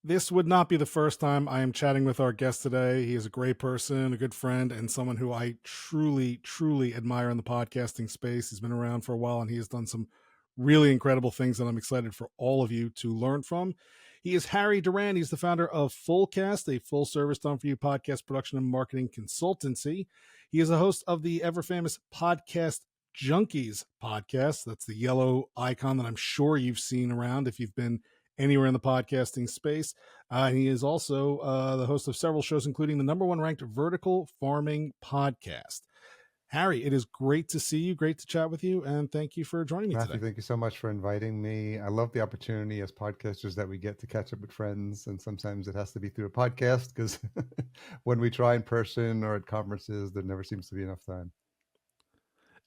This would not be the first time I am chatting with our guest today. He is a great person, a good friend, and someone who I truly, truly admire in the podcasting space. He's been around for a while and he has done some really incredible things that I'm excited for all of you to learn from. He is Harry Duran. He's the founder of Fullcast, a full service done for you podcast production and marketing consultancy. He is a host of the ever famous Podcast Junkies podcast. That's the yellow icon that I'm sure you've seen around if you've been anywhere in the podcasting space. He is also the host of several shows, including the #1 ranked Vertical Farming podcast. Harry, it is great to see you, great to chat with you, and thank you for joining me Matthew, today. thank you so much for inviting me. I love the opportunity as podcasters that we get to catch up with friends, and sometimes it has to be through a podcast because when we try in person or at conferences, there never seems to be enough time.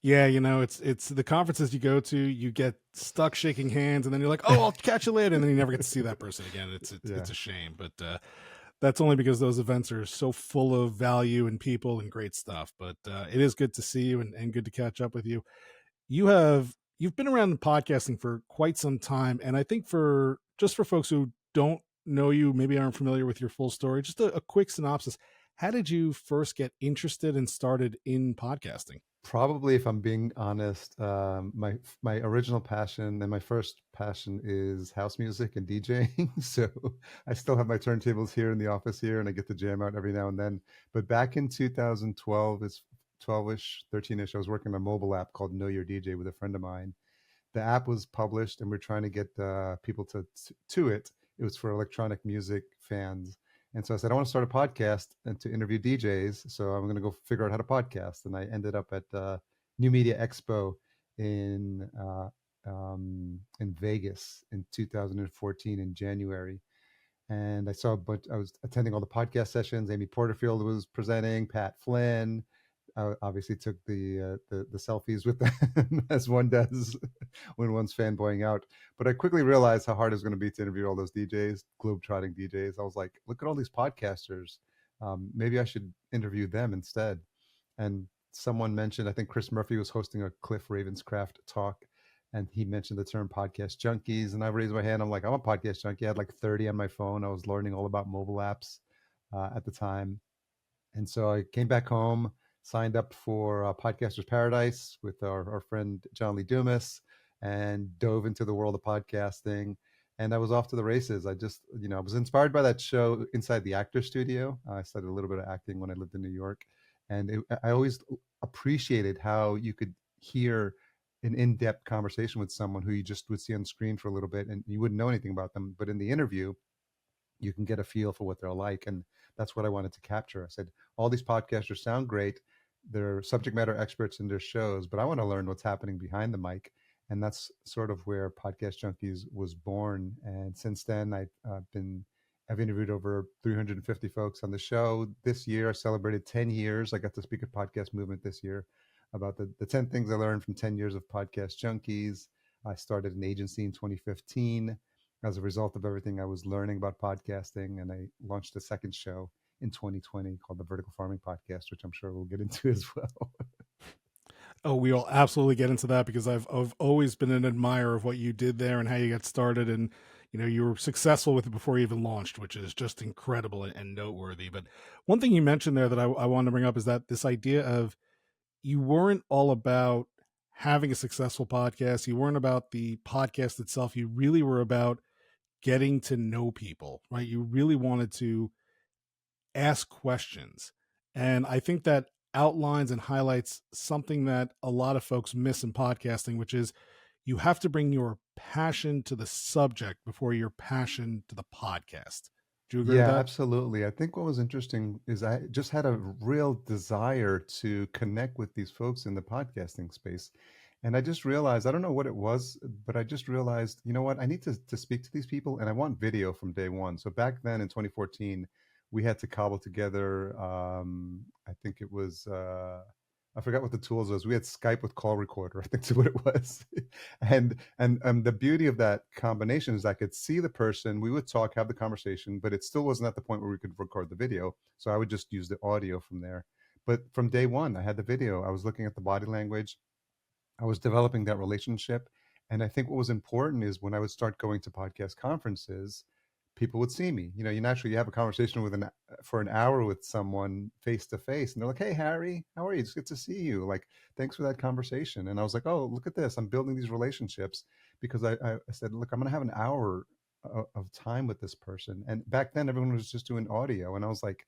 Yeah, it's the conferences you go to, you get stuck shaking hands, and then you're like, "Oh, I'll catch you later," and then you never get to see that person again. It's a shame, but that's only because those events are so full of value and people and great stuff. But it is good to see you and good to catch up with you. You've been around podcasting for quite some time, and I think for folks who don't know you, maybe aren't familiar with your full story, just a quick synopsis. How did you first get interested and started in podcasting? Probably, if I'm being honest, my original passion and my first passion is house music and DJing. So I still have my turntables here in the office here, and I get to jam out every now and then. But back in 2012, it's 12ish, 13ish, I was working on a mobile app called Know Your DJ with a friend of mine. The app was published, and we're trying to get people to it. It was for electronic music fans. And so I said, I want to start a podcast and to interview DJs. So I'm going to go figure out how to podcast. And I ended up at New Media Expo in Vegas in 2014 in January. And I saw a bunch. I was attending all the podcast sessions. Amy Porterfield was presenting. Pat Flynn. I obviously took the selfies with them as one does when one's fanboying out. But I quickly realized how hard it was going to be to interview all those DJs, globetrotting DJs. I was like, look at all these podcasters. Maybe I should interview them instead. And someone mentioned, I think Chris Murphy was hosting a Cliff Ravenscraft talk, and he mentioned the term podcast junkies. And I raised my hand. I'm like, I'm a podcast junkie. I had like 30 on my phone. I was learning all about mobile apps at the time. And so I came back home, signed up for Podcasters Paradise with our friend John Lee Dumas, and dove into the world of podcasting. And I was off to the races. I just, I was inspired by that show Inside the Actor Studio. I studied a little bit of acting when I lived in New York. And I always appreciated how you could hear an in-depth conversation with someone who you just would see on screen for a little bit and you wouldn't know anything about them. But in the interview, you can get a feel for what they're like. And that's what I wanted to capture. I said, all these podcasters sound great. They're subject matter experts in their shows, but I want to learn what's happening behind the mic. And that's sort of where Podcast Junkies was born. And since then, I've interviewed over 350 folks on the show. This year, I celebrated 10 years. I got to speak at Podcast Movement this year about the 10 things I learned from 10 years of Podcast Junkies. I started an agency in 2015 as a result of everything I was learning about podcasting. And I launched a second show in 2020 called the Vertical Farming Podcast, which I'm sure we'll get into as well. Oh, we will absolutely get into that because I've always been an admirer of what you did there and how you got started, and you were successful with it before you even launched, which is just incredible and noteworthy. But one thing you mentioned there that I wanted to bring up is that this idea of you weren't all about having a successful podcast. You weren't about the podcast itself. You really were about getting to know people, right? You really wanted to ask questions. And I think that outlines and highlights something that a lot of folks miss in podcasting, which is you have to bring your passion to the subject before your passion to the podcast. Do you agree with Yeah, that? absolutely. I think what was interesting is I just had a real desire to connect with these folks in the podcasting space. And I just realized, I don't know what it was, but I just realized, you know what, I need to speak to these people and I want video from day one. So back then in 2014, we had to cobble together, I think it was, I forgot what the tools was. We had Skype with call recorder, I think is what it was. and the beauty of that combination is I could see the person, we would talk, have the conversation, but it still wasn't at the point where we could record the video. So I would just use the audio from there. But from day one, I had the video. I was looking at the body language. I was developing that relationship. And I think what was important is when I would start going to podcast conferences, people would see me. You know, you naturally, you have a conversation for an hour with someone face to face, and they're like, "Hey, Harry, how are you? It's good to see you. Like, thanks for that conversation." And I was like, "Oh, look at this! I'm building these relationships because I said, look, I'm going to have an hour of time with this person." And back then, everyone was just doing audio, and I was like,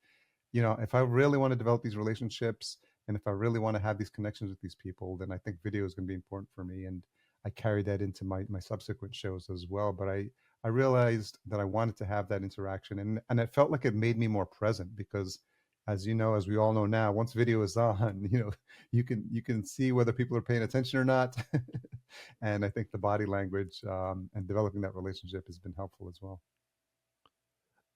you know, if I really want to develop these relationships and if I really want to have these connections with these people, then I think video is going to be important for me. And I carried that into my subsequent shows as well. But I realized that I wanted to have that interaction, and it felt like it made me more present because, as you know, as we all know now, once video is on, you know, you can see whether people are paying attention or not. And I think the body language and developing that relationship has been helpful as well.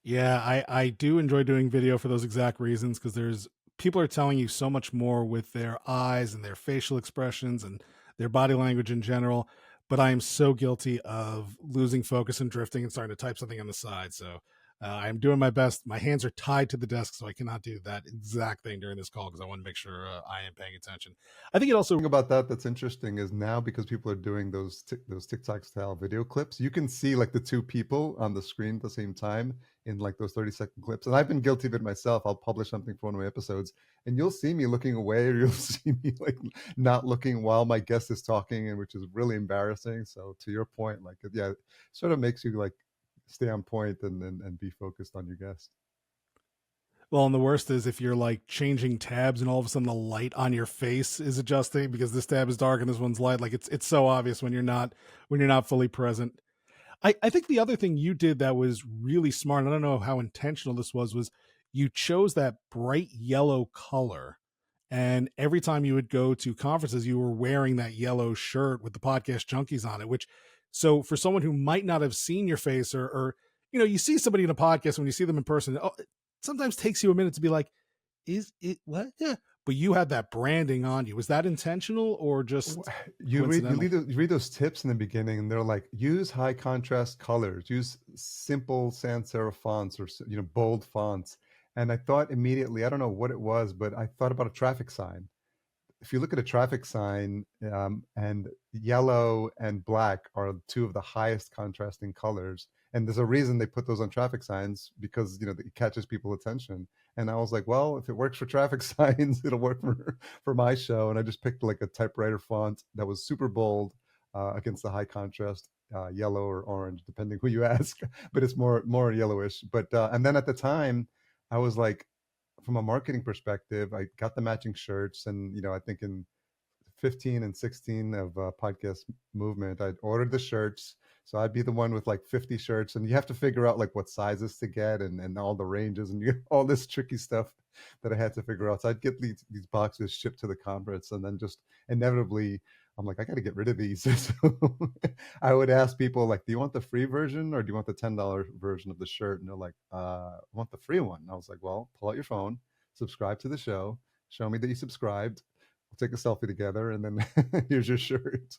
Yeah, I do enjoy doing video for those exact reasons because there's people are telling you so much more with their eyes and their facial expressions and their body language in general. But I am so guilty of losing focus and drifting and starting to type something on the side. So I'm doing my best. My hands are tied to the desk, so I cannot do that exact thing during this call because I want to make sure I am paying attention. I think it also Thing about that that's interesting is now because people are doing those TikTok style video clips, you can see like the two people on the screen at the same time in like those 30-second clips. And I've been guilty of it myself. I'll publish something for one of my episodes, and you'll see me looking away, or you'll see me like not looking while my guest is talking, and which is really embarrassing. So to your point, like yeah, it sort of makes you like stay on point and be focused on your guest. well, and the worst is if you're like changing tabs and all of a sudden the light on your face is adjusting because this tab is dark and this one's light. Like it's so obvious when you're not fully present. I think the other thing you did that was really smart, and I don't know how intentional this was you chose that bright yellow color. And every time you would go to conferences, you were wearing that yellow shirt with the Podcast Junkies on it, which so for someone who might not have seen your face or you know, you see somebody in a podcast when you see them in person, oh, it sometimes takes you a minute to be like, is it what? Yeah. But you had that branding on you. Was that intentional or just coincidental? You read those tips in the beginning, and they're like, use high contrast colors, use simple sans serif fonts, or you know, bold fonts. And I thought immediately, I don't know what it was, but I thought about a traffic sign. If you look at a traffic sign, and yellow and black are two of the highest contrasting colors, and there's a reason they put those on traffic signs because you know it catches people's attention. And I was like, well, if it works for traffic signs, it'll work for my show. And I just picked like a typewriter font that was super bold against the high contrast yellow or orange, depending who you ask. But it's more yellowish. But and then at the time, I was like, from a marketing perspective, I got the matching shirts, and you know, I think in 15 and 16 of podcast movement, I'd ordered the shirts. So I'd be the one with like 50 shirts, and you have to figure out like what sizes to get and all the ranges, and you get all this tricky stuff that I had to figure out. So I'd get these boxes shipped to the conference, and then just inevitably I'm like, I got to get rid of these. So I would ask people like, do you want the free version or do you want the $10 version of the shirt? And they're like, I want the free one. And I was like, well, pull out your phone, subscribe to the show, show me that you subscribed, we'll take a selfie together, and then here's your shirt.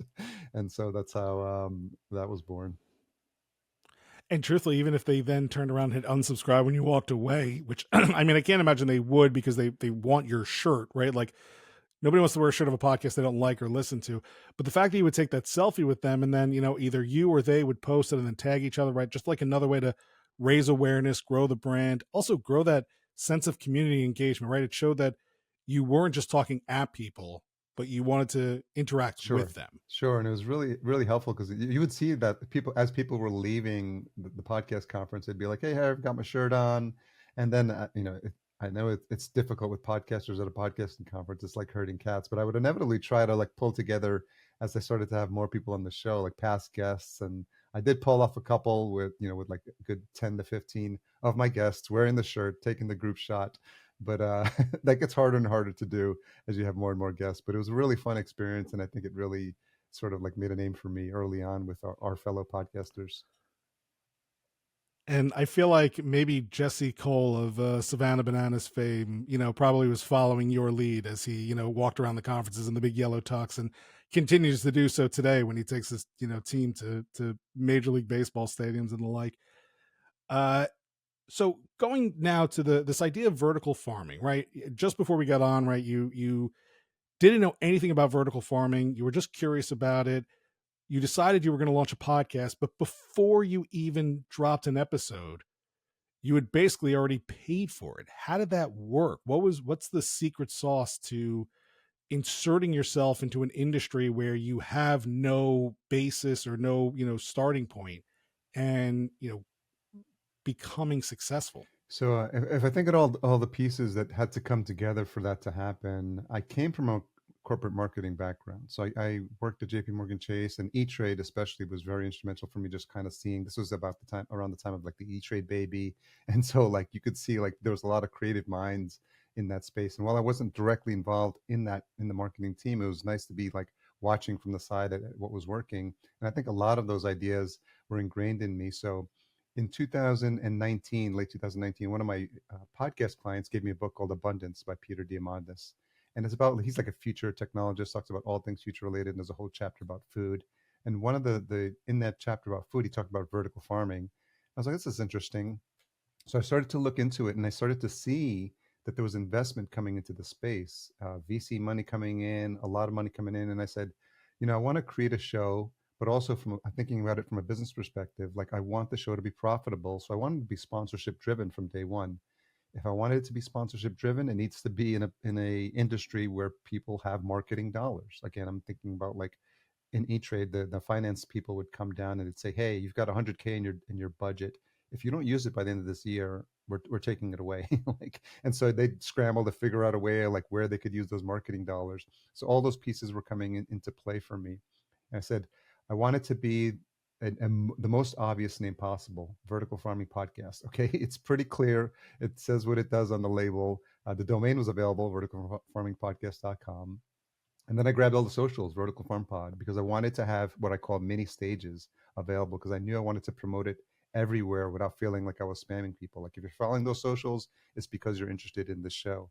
And so that's how that was born. And truthfully, even if they then turned around and hit unsubscribe when you walked away, which I mean, I can't imagine they would because they want your shirt, right? Like nobody wants to wear a shirt of a podcast they don't like or listen to. But the fact that you would take that selfie with them and then, you know, either you or they would post it and then tag each other, right? Just like another way to raise awareness, grow the brand, also grow that sense of community engagement, right? It showed that you weren't just talking at people, but you wanted to interact Sure. with them. Sure. And it was really helpful because you would see that people, as people were leaving the podcast conference, they'd be like, hey, I've got my shirt on. And then, you know, I know it's difficult with podcasters at a podcasting conference. It's like herding cats, but I would inevitably try to like pull together as I started to have more people on the show, like past guests. And I did pull off a couple with, you know, with like a good 10 to 15 of my guests wearing the shirt, taking the group shot. But that gets harder and harder to do as you have more and more guests. But it was a really fun experience, and I think it really sort of like made a name for me early on with our fellow podcasters. And I feel like maybe Jesse Cole of Savannah Bananas fame, you know, probably was following your lead as he, you know, walked around the conferences in the big yellow tux and continues to do so today when he takes his, you know, team to Major League Baseball stadiums and the like. So going now to this idea of vertical farming, right? Just before we got on, right, you didn't know anything about vertical farming. You were just curious about it. You decided you were going to launch a podcast, but before you even dropped an episode, you had basically already paid for it. How did that work? What's the secret sauce to inserting yourself into an industry where you have no basis or no, starting point, and, becoming successful? So if I think at all the pieces that had to come together for that to happen, I came from a corporate marketing background. So I worked at JP Morgan Chase, and E-Trade especially was very instrumental for me, just kind of seeing, this was about the time, around the time of like the E-Trade baby. And so like you could see like there was a lot of creative minds in that space. And while I wasn't directly involved in that, in the marketing team, it was nice to be like watching from the side at what was working. And I think a lot of those ideas were ingrained in me. So in 2019, late 2019, one of my podcast clients gave me a book called Abundance by Peter Diamandis. And it's about, he's like a future technologist, talks about all things future related. And there's a whole chapter about food. And one of in that chapter about food, he talked about vertical farming. I was like, this is interesting. So I started to look into it, and I started to see that there was investment coming into the space, VC money coming in, a lot of money coming in. And I said, I want to create a show, but also from thinking about it from a business perspective, like I want the show to be profitable. So I wanted to be sponsorship driven from day one. If I wanted it to be sponsorship driven, it needs to be in a industry where people have marketing dollars. Again, I'm thinking about like in E-Trade, the finance people would come down and they'd say, "Hey, you've got 100K in your budget. If you don't use it by the end of this year, we're taking it away." Like, and so they'd scramble to figure out a way like where they could use those marketing dollars. So all those pieces were coming into play for me. And I said, I want it to be the most obvious name possible, Vertical Farming Podcast. Okay, it's pretty clear. It says what it does on the label. The domain was available, verticalfarmingpodcast.com. And then I grabbed all the socials, Vertical Farm Pod, because I wanted to have what I call mini stages available, because I knew I wanted to promote it everywhere without feeling like I was spamming people. Like if you're following those socials, it's because you're interested in the show.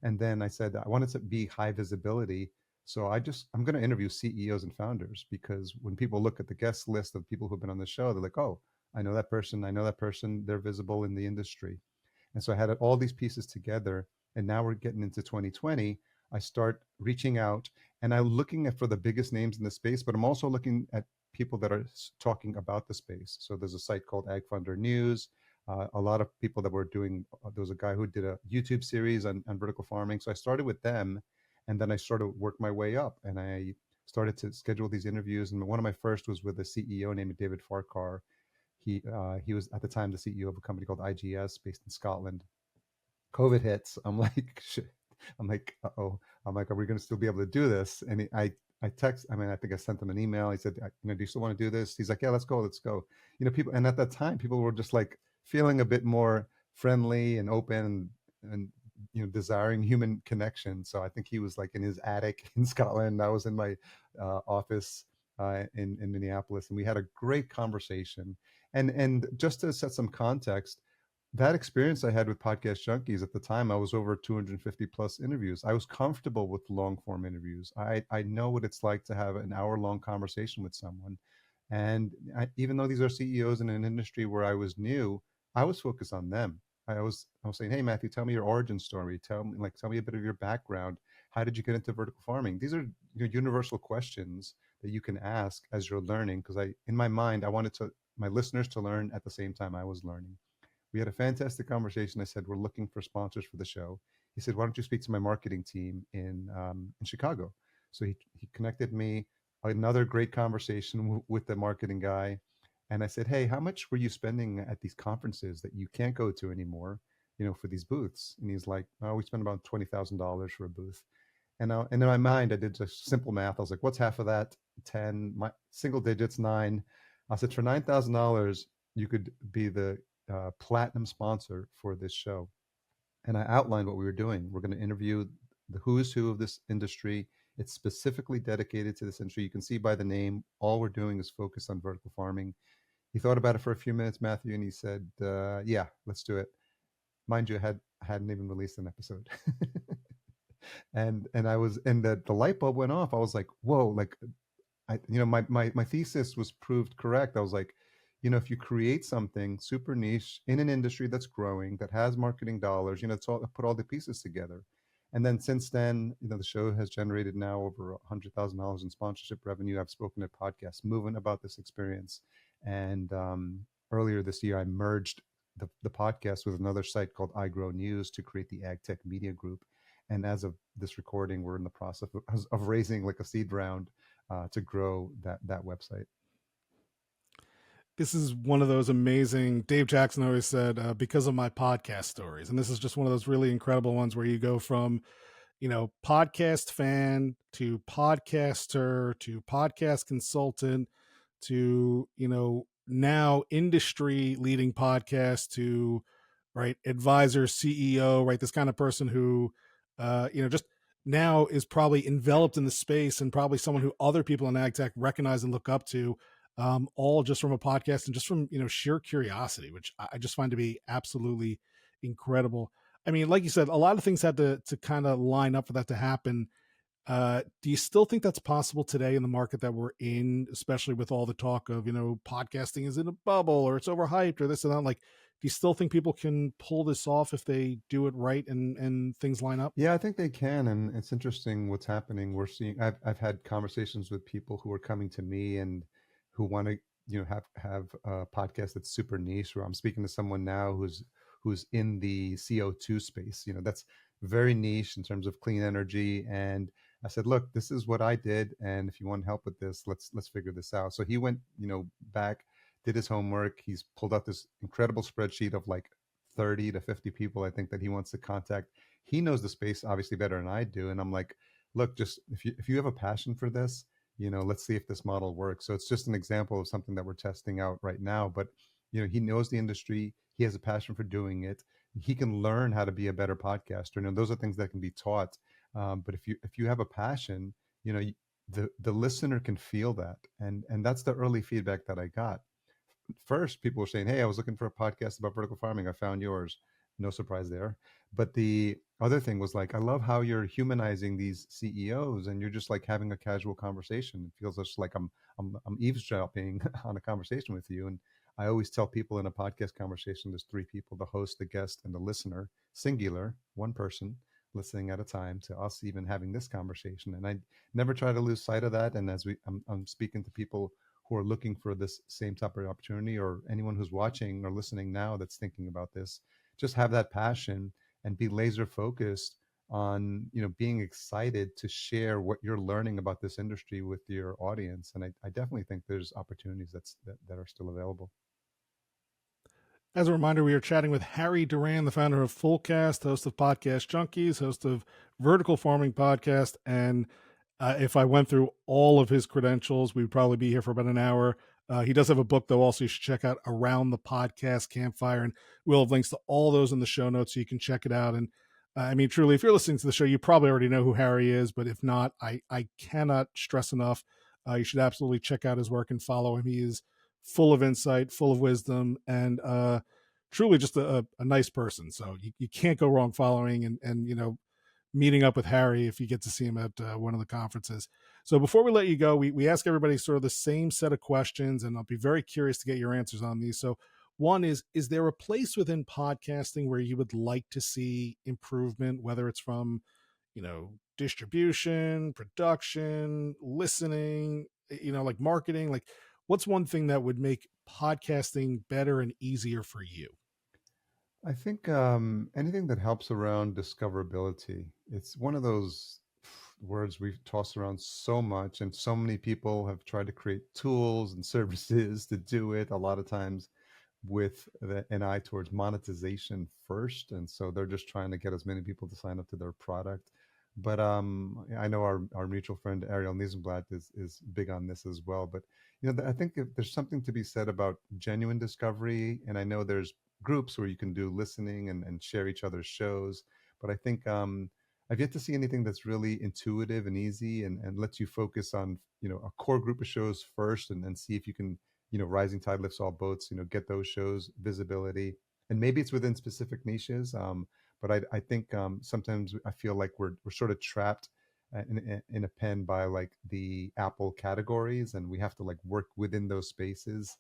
And then I said I wanted to be high visibility. So I'm going to interview CEOs and founders, because when people look at the guest list of people who've been on the show, they're like, oh, I know that person. I know that person. They're visible in the industry. And so I had all these pieces together. And now we're getting into 2020. I start reaching out, and I'm looking for the biggest names in the space, but I'm also looking at people that are talking about the space. So there's a site called Ag Funder News. A lot of people that were doing, there was a guy who did a YouTube series on vertical farming. So I started with them, and then I sort of worked my way up, and I started to schedule these interviews. And one of my first was with a CEO named David Farquhar. He was at the time the CEO of a company called IGS based in Scotland. COVID hits. I'm like, shit. I'm like, uh-oh. I'm like, are we going to still be able to do this? And I think I sent him an email. He said, do you still want to do this? He's like, yeah, let's go. People. And at that time, people were just like feeling a bit more friendly and open, and desiring human connection. So I think he was like in his attic in Scotland. I was in my office in Minneapolis, and we had a great conversation. And just to set some context, that experience I had with Podcast Junkies at the time, I was over 250 plus interviews. I was comfortable with long form interviews. I know what it's like to have an hour long conversation with someone. And even though these are CEOs in an industry where I was new, I was focused on them. I was saying, hey Matthew, tell me your origin story. Tell me a bit of your background. How did you get into vertical farming? These are universal questions that you can ask as you're learning. Because in my mind, I wanted my listeners to learn at the same time I was learning. We had a fantastic conversation. I said, we're looking for sponsors for the show. He said, why don't you speak to my marketing team in Chicago? So he connected me. Another great conversation with the marketing guy. And I said, hey, how much were you spending at these conferences that you can't go to anymore, for these booths? And he's like, oh, we spent about $20,000 for a booth. And in my mind, I did just simple math. I was like, what's half of that? 10, my single digits, 9. I said, for $9,000, you could be the platinum sponsor for this show. And I outlined what we were doing. We're going to interview the who's who of this industry. It's specifically dedicated to this industry. You can see by the name, all we're doing is focus on vertical farming. He thought about it for a few minutes, Matthew, and he said, yeah, let's do it. Mind you, I hadn't even released an episode. and the light bulb went off. I was like, whoa, like my thesis was proved correct. I was like, if you create something super niche in an industry that's growing, that has marketing dollars, put all the pieces together. And then since then, the show has generated now over $100,000 in sponsorship revenue. I've spoken at Podcast Movement about this experience. And earlier this year, I merged the podcast with another site called iGrow News to create the Ag Tech Media Group. And as of this recording, we're in the process of raising like a seed round to grow that website. This is one of those amazing. Dave Jackson always said, because of my podcast stories. And this is just one of those really incredible ones where you go from, podcast fan to podcaster to podcast consultant to, now industry leading podcast to, right, advisor, CEO, right, this kind of person who, just now is probably enveloped in the space and probably someone who other people in ag tech recognize and look up to, all just from a podcast and just from, sheer curiosity, which I just find to be absolutely incredible. I mean, like you said, a lot of things had to kind of line up for that to happen. Do you still think that's possible today in the market that we're in, especially with all the talk of, podcasting is in a bubble or it's overhyped or this and that? Like, do you still think people can pull this off if they do it right and things line up? Yeah, I think they can, and it's interesting what's happening. We're seeing. I've had conversations with people who are coming to me and who want to have a podcast that's super niche. Or I'm speaking to someone now who's in the CO2 space. That's very niche in terms of clean energy. And I said, look, this is what I did, and if you want help with this, let's figure this out. So he went back, did his homework. He's pulled out this incredible spreadsheet of like 30 to 50 people I think that he wants to contact. He knows the space obviously better than I do, and I'm like, look, just if you have a passion for this, let's see if this model works. So it's just an example of something that we're testing out right now. But he knows the industry, he has a passion for doing it, he can learn how to be a better podcaster. Those are things that can be taught. But if you have a passion, the listener can feel that, and that's the early feedback that I got. First, people were saying, hey, I was looking for a podcast about vertical farming, I found yours. No surprise there. But the other thing was like, I love how you're humanizing these CEOs and you're just like having a casual conversation. It feels just like I'm eavesdropping on a conversation with you. And I always tell people in a podcast conversation, there's three people: the host, the guest, and the listener, singular, one person listening at a time to us even having this conversation. And I never try to lose sight of that. And as I'm speaking to people who are looking for this same type of opportunity, or anyone who's watching or listening now that's thinking about this, just have that passion and be laser focused on being excited to share what you're learning about this industry with your audience. And I definitely think there's opportunities that are still available. As a reminder, we are chatting with Harry Duran, the founder of Fullcast, host of Podcast Junkies, host of Vertical Farming Podcast. And if I went through all of his credentials, we'd probably be here for about an hour. He does have a book, though, also you should check out, Around the Podcast Campfire. And we'll have links to all those in the show notes so you can check it out. And I mean, truly, if you're listening to the show, you probably already know who Harry is. But if not, I cannot stress enough, you should absolutely check out his work and follow him. He is full of insight, full of wisdom, and truly just a nice person. So you can't go wrong following and meeting up with Harry if you get to see him at one of the conferences. So before we let you go, we ask everybody sort of the same set of questions, and I'll be very curious to get your answers on these. So one is there a place within podcasting where you would like to see improvement, whether it's from, distribution, production, listening, like marketing? Like, what's one thing that would make podcasting better and easier for you? I think anything that helps around discoverability. It's one of those words we've tossed around so much, and so many people have tried to create tools and services to do it. A lot of times with an eye towards monetization first, and so they're just trying to get as many people to sign up to their product. But I know our mutual friend Ariel Nisenblatt is big on this as well. But I think there's something to be said about genuine discovery, and I know there's groups where you can do listening and share each other's shows. But I think I've yet to see anything that's really intuitive and easy, and lets you focus on a core group of shows first, and see if you can rising tide lifts all boats, get those shows visibility. And maybe it's within specific niches. But I think sometimes I feel like we're sort of trapped in a pen by like the Apple categories, and we have to like work within those spaces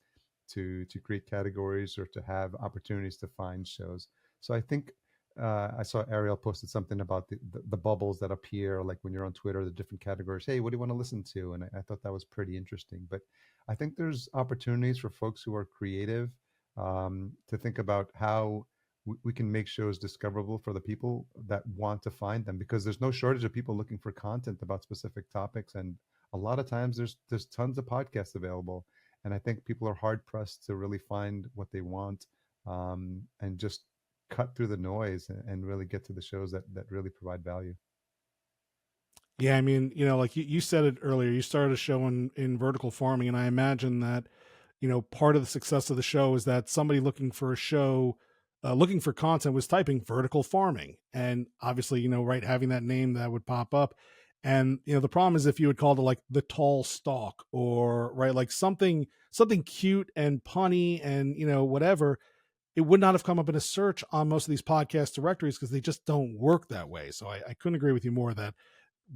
to create categories or to have opportunities to find shows. So I think I saw Ariel posted something about the bubbles that appear, like when you're on Twitter, the different categories. Hey, what do you want to listen to? And I thought that was pretty interesting. But I think there's opportunities for folks who are creative, and they can find those shows. So I think to think about how we can make shows discoverable for the people that want to find them, because there's no shortage of people looking for content about specific topics, and a lot of times there's tons of podcasts available, and I think people are hard pressed to really find what they want, and just cut through the noise and really get to the shows that really provide value. Yeah, I mean, like you said it earlier, you started a show in vertical farming, and I imagine that, part of the success of the show is that somebody looking for a show, looking for content was typing vertical farming. And obviously, right, having that name that would pop up. And, the problem is if you would call it like the tall stalk or right, like something cute and punny and, whatever, it would not have come up in a search on most of these podcast directories because they just don't work that way. So I couldn't agree with you more that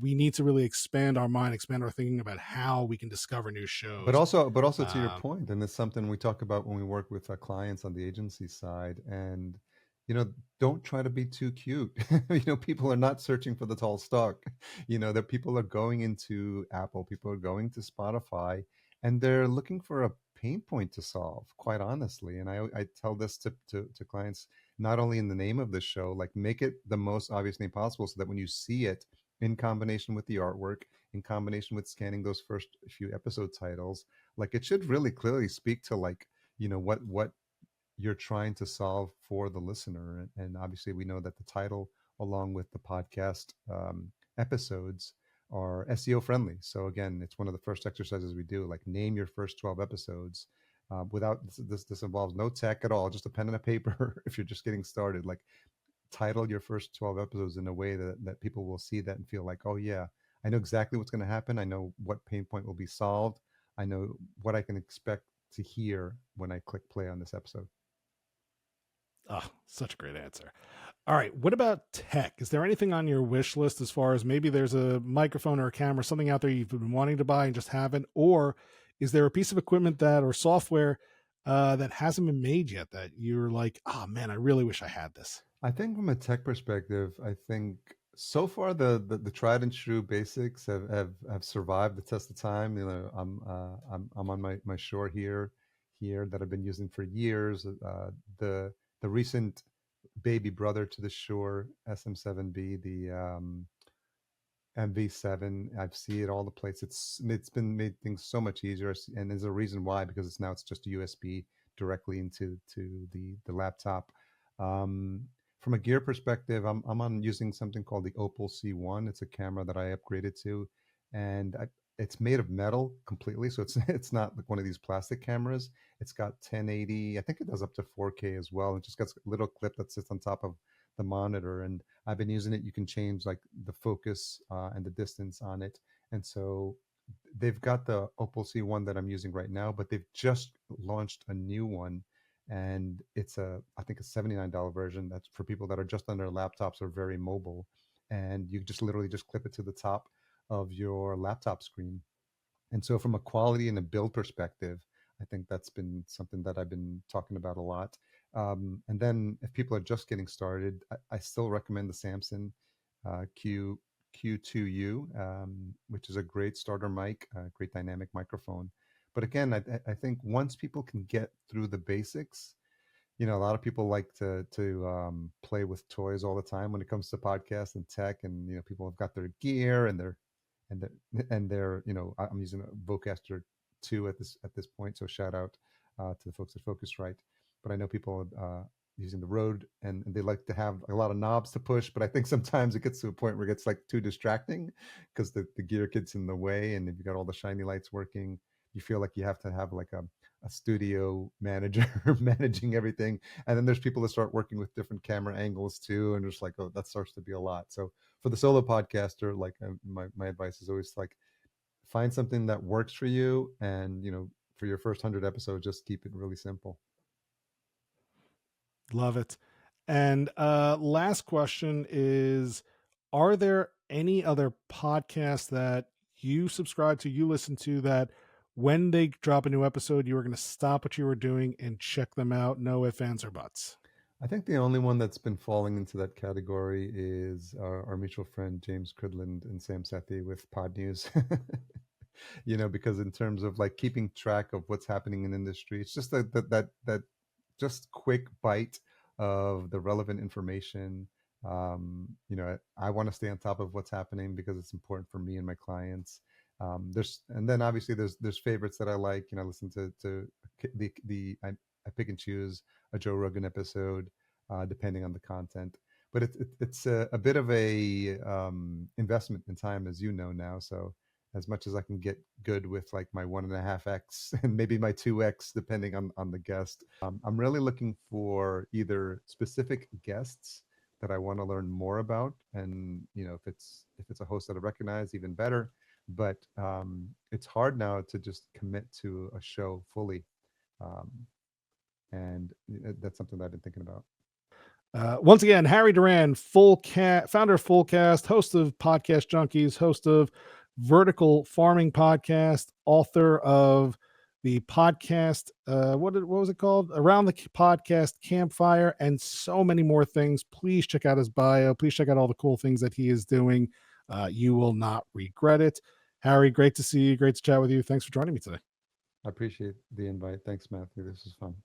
we need to really expand our mind, expand our thinking about how we can discover new But shows. also to your Um, point, and it's something we talk about when we work with our clients on the agency side. And you know, don't try to be too cute. People are not searching for the tall stock. That people are going into Apple, people are going to Spotify, and they're looking for a pain point to solve. Quite honestly, and I tell this to clients, not only in the name of the show, like make it the most obvious name possible, so that when you see it in combination with the artwork, in combination with scanning those first few episode titles, like it should really clearly speak to, like, what you're trying to solve for the listener. And obviously we know that the title, along with the podcast episodes, are SEO friendly. So again, it's one of the first exercises we do, like name your first 12 episodes. Without this involves no tech at all, just a pen and a paper. If you're just getting started, like title your first 12 episodes in a way that people will see that and feel like, oh yeah, I know exactly what's going to happen. I know what pain point will be solved. I know what I can expect to hear when I click play on this episode. oh, such a great answer. All right. What about tech? Is there anything on your wish list as far as maybe there's a microphone or a camera, something out there you've been wanting to buy and just haven't? Or is there a piece of equipment that or software that hasn't been made yet that you're like, oh man, I really wish I had this? I think from a tech perspective, I think so far the tried and true basics have survived the test of time. I'm on my Shure here that I've been using for years. The recent baby brother to the Shure SM7B, the MV7. I've seen it all the place. It's been made things so much easier, and there's a reason why, because it's just a USB directly into the laptop. From a gear perspective, I'm on using something called the Opal C1. It's a camera that I upgraded to, and it's made of metal completely, so it's it's not like one of these plastic cameras. It's got 1080. I think it does up to 4K as well. It just got a little clip that sits on top of the monitor, and I've been using it. You can change like the focus and the distance on it, and so they've got the Opal C1 that I'm using right now, but they've just launched a new one, and it's I think a $79 version that's for people that are just on their laptops or very mobile, and you just literally just clip it to the top of your laptop screen. And so, from a quality and a build perspective, I think that's been something that I've been talking about a lot. And then, if people are just getting started, I still recommend the Samson Q2U, which is a great starter mic, great dynamic microphone. But again, I think once people can get through the basics, a lot of people like to play with toys all the time when it comes to podcasts and tech, and people have got their gear and their I'm using a Vocaster 2 at this point, so shout out to the folks at Focusrite. But I know people using the Rode, and they like to have a lot of knobs to push, but I think sometimes it gets to a point where it gets like too distracting because the gear gets in the way, and if you got all the shiny lights working, you feel like you have to have like a studio manager managing everything. And then there's people that start working with different camera angles too, and just like, oh, that starts to be a lot. So for the solo podcaster, like my advice is always like, find something that works for you, and for your first 100 episodes, just keep it really simple. Love it. And last question is, are there any other podcasts that you subscribe to, you listen to, that when they drop a new episode, you are going to stop what you were doing and check them out? No ifs, ands, or buts. I think the only one that's been falling into that category is our mutual friend James Cridland and Sam Sethi with Pod News. Because in terms of like keeping track of what's happening in industry, it's just that just quick bite of the relevant information. I want to stay on top of what's happening because it's important for me and my clients. And then obviously there's favorites that I like. I listen to I pick and choose a Joe Rogan episode depending on the content. But it's a bit of a investment in time, as you know now. So as much as I can get good with like my 1.5x and maybe my 2x, depending on the guest, I'm really looking for either specific guests that I want to learn more about, and if it's a host that I recognize, even better. But it's hard now to just commit to a show fully, um, and that's something that I've been thinking about. Once again, Harry Duran, founder of Fullcast, host of Podcast Junkies, host of Vertical Farming Podcast, author of the podcast, what was it called? Around the Podcast Campfire, and so many more things. Please check out his bio. Please check out all the cool things that he is doing. You will not regret it. Harry, great to see you. Great to chat with you. Thanks for joining me today. I appreciate the invite. Thanks, Matthew. This is fun.